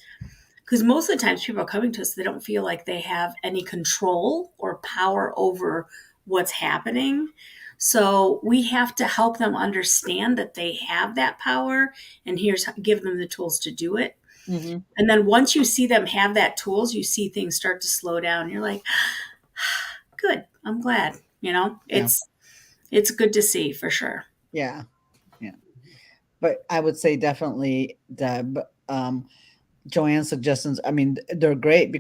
because most of the times people are coming to us, they don't feel like they have any control or power over what's happening. So we have to help them understand that they have that power and give them the tools to do it. Mm-hmm. And then once you see them have that tools, you see things start to slow down. You're like, good, I'm glad, it's good to see for sure. Yeah. Yeah. But I would say definitely, Deb, Joanne's suggestions, I mean, they're great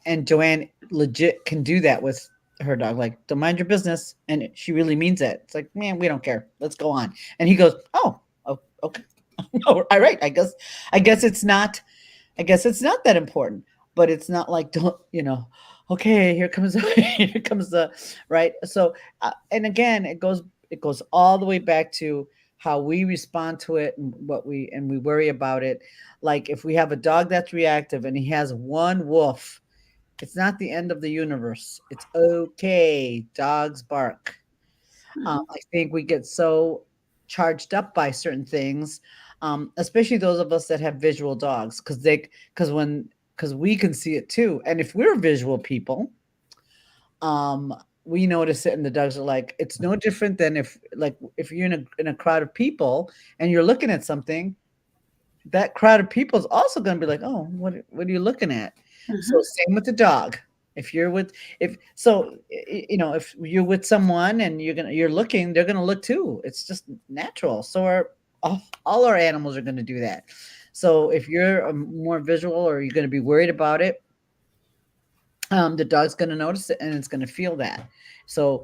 and Joanne legit can do that with her dog. Like, don't mind your business. And she really means it. It's like, man, we don't care. Let's go on. And he goes, oh okay. All right. I guess it's not that important, but it's not like, don't, okay, here comes the, right. So, and again, it goes all the way back to how we respond to it and we worry about it. Like if we have a dog that's reactive and he has one woof, it's not the end of the universe. It's okay. Dogs bark. I think we get so charged up by certain things, especially those of us that have visual dogs, because we can see it too. And if we're visual people, we notice it, and the dogs are like, it's no different than if you're in a crowd of people and you're looking at something, that crowd of people is also going to be like, oh, what are you looking at? Mm-hmm. So same with the dog. If you're with someone and you're looking, they're going to look too. It's just natural. So all our animals are going to do that. So if you're more visual or you're going to be worried about it, the dog's going to notice it and it's going to feel that. So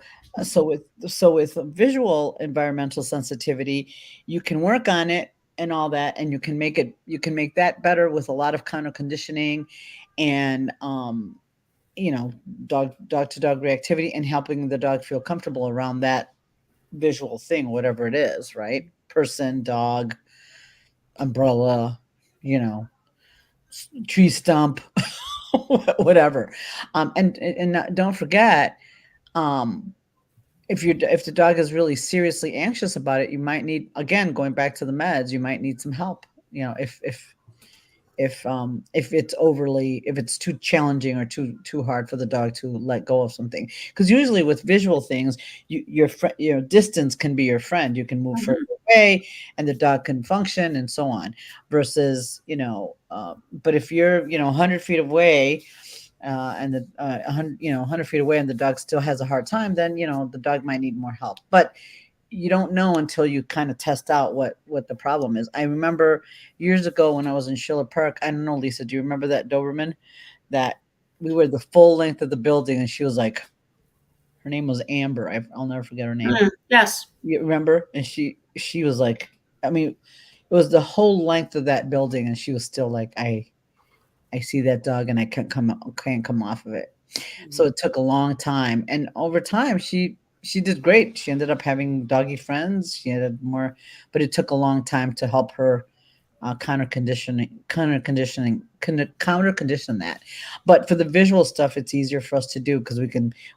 with visual environmental sensitivity, you can work on it and all that, and you can make that better with a lot of kind of conditioning and dog to dog reactivity and helping the dog feel comfortable around that visual thing, whatever it is, right? Person, dog, umbrella, tree stump, whatever. And don't forget, if the dog is really seriously anxious about it, you might need, again, going back to the meds, you might need some help. If it's too challenging or too hard for the dog to let go of something, because usually with visual things, your distance can be your friend. You can move further away, and the dog can function, and so on. Versus, but if you're 100 feet away, and the 100 feet away, and the dog still has a hard time, then the dog might need more help. But you don't know until you kind of test out what the problem is. I remember years ago when I was in Schiller Park, I don't know, Lisa, do you remember that Doberman that we were the full length of the building, and she was like, her name was Amber. I'll never forget her name. Yes. You remember? And she was like, I mean, it was the whole length of that building, and she was still like, I I see that dog and I can't come off of it. So it took a long time, and over time, she did great. She ended up having doggy friends. She had more, but it took a long time to help her counter condition that. But for the visual stuff, it's easier for us to do because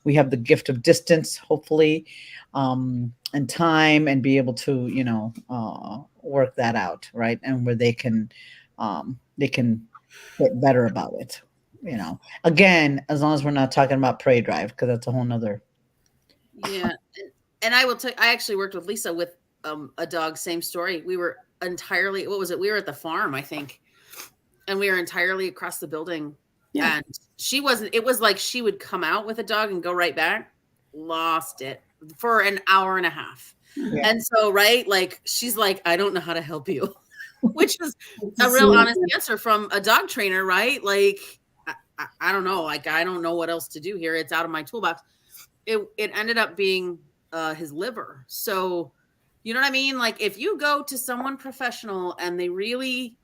we have the gift of distance, hopefully, and time, and be able to work that out, right? And where they can get better about it. Again, as long as we're not talking about prey drive, because that's a whole nother. Yeah, and I will tell you, I actually worked with Lisa with a dog. Same story. We were entirely. What was it? We were at the farm, I think, and we were entirely across the building. Yeah. And she wasn't. It was like she would come out with a dog and go right back. Lost it for an hour and a half. Yeah. And so, right, like she's like, I don't know how to help you, which is a real honest answer from a dog trainer, right? Like, I don't know. Like, I don't know what else to do here. It's out of my toolbox. It ended up being his liver. So, you know what I mean? Like, if you go to someone professional and they really,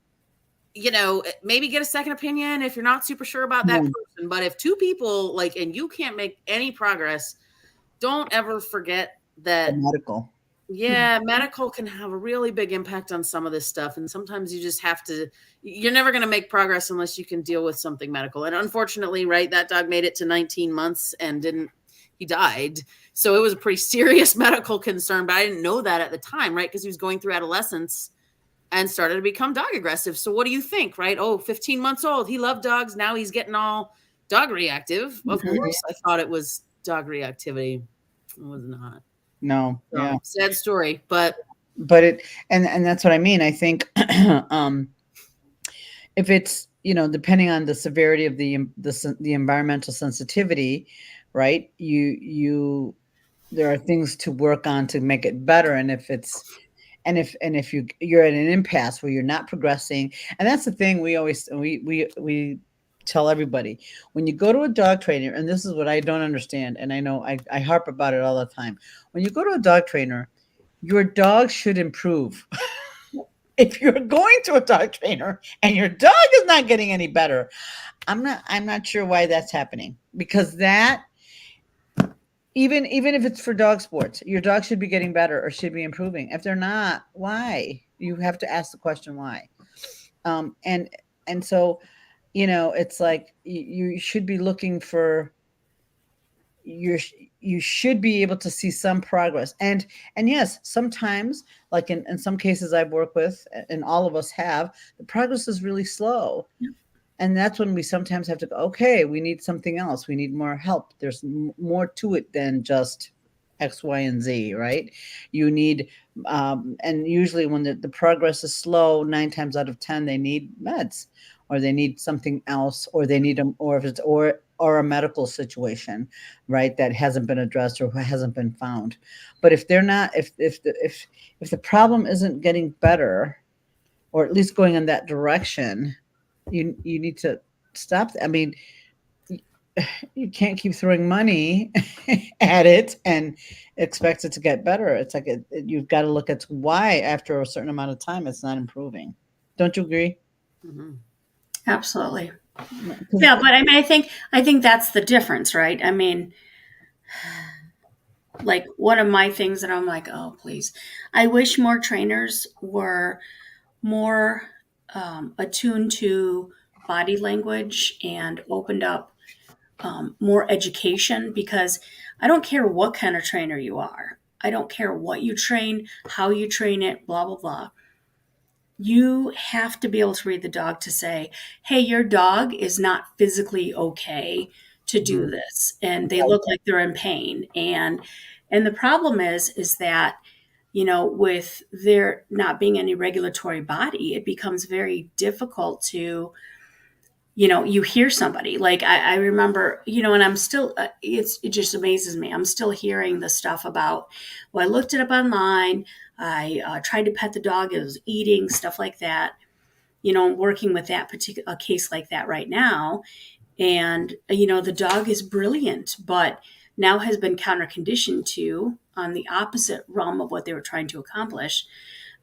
maybe get a second opinion if you're not super sure about that person. But if two people and you can't make any progress, don't ever forget that medical. Yeah, medical can have a really big impact on some of this stuff. And sometimes you just have to, you're never going to make progress unless you can deal with something medical. And unfortunately, right, that dog made it to 19 months and he died. So it was a pretty serious medical concern, but I didn't know that at the time, right? Because he was going through adolescence and started to become dog aggressive. So what do you think, right? 15 months old. He loved dogs. Now he's getting all dog reactive. Of course, I thought it was dog reactivity. It was not. No. So, yeah. sad story, but it, and that's what I mean. I think, if it's, depending on the severity of the environmental sensitivity, right? There are things to work on to make it better. And if you're at an impasse where you're not progressing, and that's the thing we tell everybody, when you go to a dog trainer, and this is what I don't understand, and I know I harp about it all the time. When you go to a dog trainer, your dog should improve. If you're going to a dog trainer and your dog is not getting any better, I'm not sure why that's happening, because that, even if it's for dog sports, your dog should be getting better or should be improving. If they're not, why? You have to ask the question why. And so, it's like you should be looking for you should be able to see some progress. And yes, sometimes, like in some cases I've worked with, and all of us have, the progress is really slow. Yeah. And that's when we sometimes have to go, okay, we need something else. We need more help. There's more to it than just X, Y, and Z, right? You need, and usually when the progress is slow, 9 times out of 10, they need meds, or they need something else, or they need them, or if it's, or a medical situation, right, that hasn't been addressed or hasn't been found. But if they're not, if the problem isn't getting better, or at least going in that direction, you need to stop. I mean, you can't keep throwing money at it and expect it to get better. It's like you've got to look at why after a certain amount of time it's not improving. Don't you agree? Mm-hmm. Absolutely. Yeah, but I mean, I think that's the difference, right? I mean, like one of my things that I'm like, oh, please, I wish more trainers were more attuned to body language and opened up more education, because I don't care what kind of trainer you are. I don't care what you train, how you train it, blah, blah, blah. You have to be able to read the dog to say, hey, your dog is not physically okay to do this, and they look like they're in pain. And the problem is that, with there not being any regulatory body, it becomes very difficult to, you hear somebody like, I remember, and I'm still, it just amazes me. I'm still hearing the stuff about, well, I looked it up online. I tried to pet the dog. It was eating, stuff like that. I'm working with that particular case like that right now. And, the dog is brilliant, but now has been counter conditioned to, on the opposite realm of what they were trying to accomplish,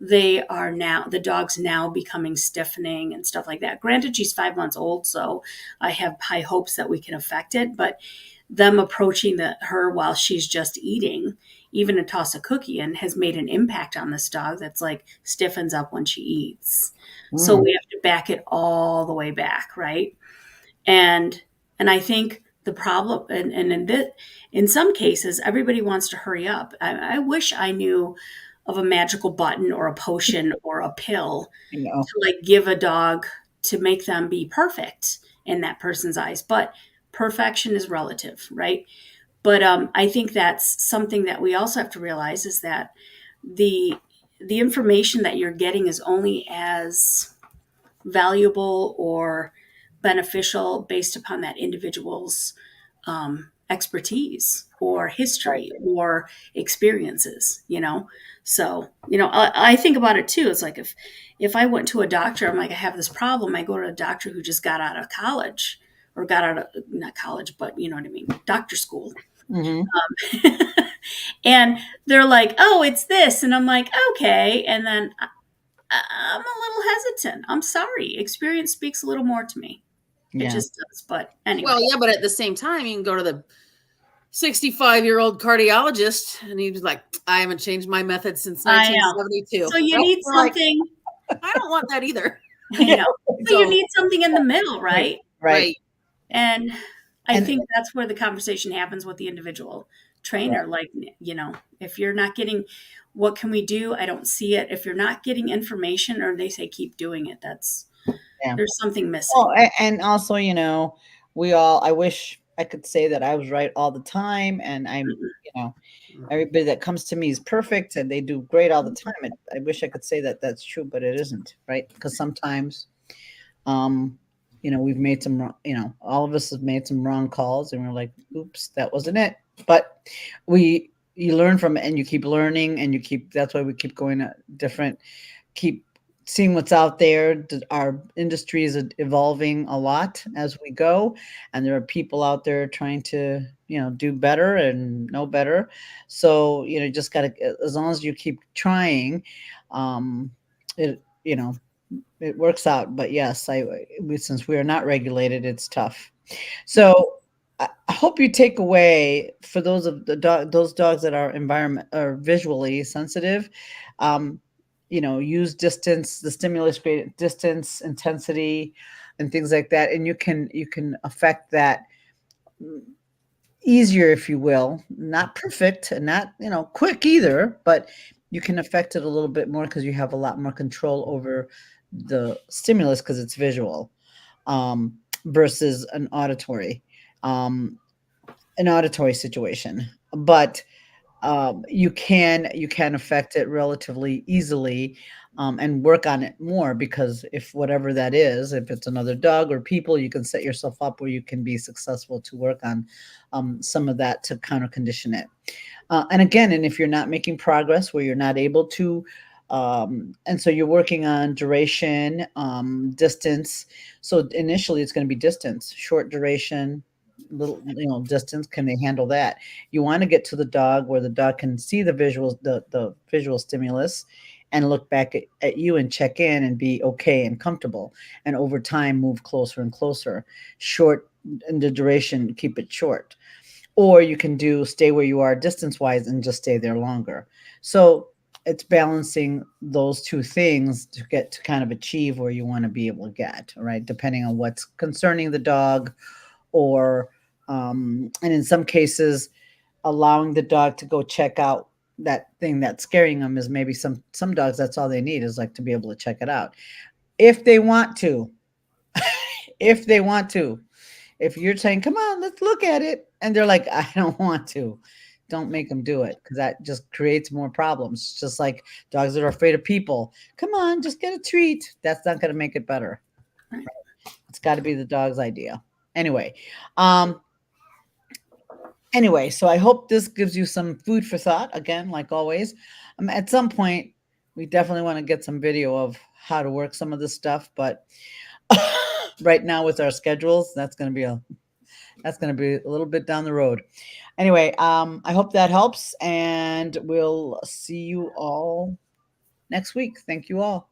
the dog's now becoming stiffening and stuff like that. Granted, she's 5 months old, so I have high hopes that we can affect it, but them approaching her while she's just eating, even to toss a cookie in, has made an impact on this dog that's like stiffens up when she eats. So we have to back it all the way back, right? And I think the problem, and in some cases, everybody wants to hurry up. I wish I knew of a magical button or a potion or a pill to like give a dog to make them be perfect in that person's eyes. But perfection is relative, right? But I think that's something that we also have to realize is that the information that you're getting is only as valuable or beneficial based upon that individual's expertise or history or experiences, So, I think about it too. It's like if I went to a doctor, I'm like, I have this problem. I go to a doctor who just got out of college or got out of, not college, but you know what I mean, doctor school. And they're like, oh, it's this. And I'm like, okay. And then I'm a little hesitant. I'm sorry. Experience speaks a little more to me. It just does. But anyway. Well, yeah, but at the same time, you can go to the 65-year-old cardiologist and he's like, I haven't changed my method since 1972. So you need something. I don't want that either. I know. So you need something in the middle, right? Right. And I think that's where the conversation happens with the individual trainer. Like, if you're not getting, what can we do? I don't see it. If you're not getting information or they say, keep doing it, there's something missing. Oh, and also, I wish I could say that I was right all the time. And I'm, everybody that comes to me is perfect and they do great all the time. And I wish I could say that that's true, but it isn't, right? Because sometimes, we've made some, all of us have made some wrong calls and we're like, oops, that wasn't it. But you learn from it and you keep learning and that's why we keep going keep seeing what's out there. Our industry is evolving a lot as we go. And there are people out there trying to, do better and know better. So, just got to, as long as you keep trying, it works out. But yes, since we are not regulated, it's tough. So I hope you take away for those of those dogs that are visually sensitive, use distance, the stimulus gradient, distance, intensity, and things like that. And you can affect that easier, if you will, not perfect and not, quick either, but you can affect it a little bit more because you have a lot more control over the stimulus because it's visual, versus an auditory situation. But you can affect it relatively easily, and work on it more, because if whatever that is, if it's another dog or people, you can set yourself up where you can be successful to work on some of that to counter condition it. And if you're not making progress where you're not able to, and so you're working on duration, distance. So initially it's going to be distance, short duration, little, distance. Can they handle that? You want to get to the dog where the dog can see the visuals, the visual stimulus, and look back at you and check in and be okay and comfortable. And over time, move closer and closer. Short in the duration, keep it short. Or you can stay where you are distance-wise and just stay there longer. So it's balancing those two things to get to kind of achieve where you want to be able to get, right? Depending on what's concerning the dog, or, and in some cases, allowing the dog to go check out that thing that's scaring them is maybe some dogs, that's all they need, is like to be able to check it out. If they want to, if you're saying, come on, let's look at it, and they're like, I don't want to, don't make them do it, because that just creates more problems. Just like dogs that are afraid of people. Come on, just get a treat. That's not going to make it better. Right? It's got to be the dog's idea. Anyway, so I hope this gives you some food for thought. Again, like always, at some point, we definitely want to get some video of how to work some of this stuff. But right now with our schedules, that's going to be a little bit down the road. Anyway, I hope that helps, and we'll see you all next week. Thank you all.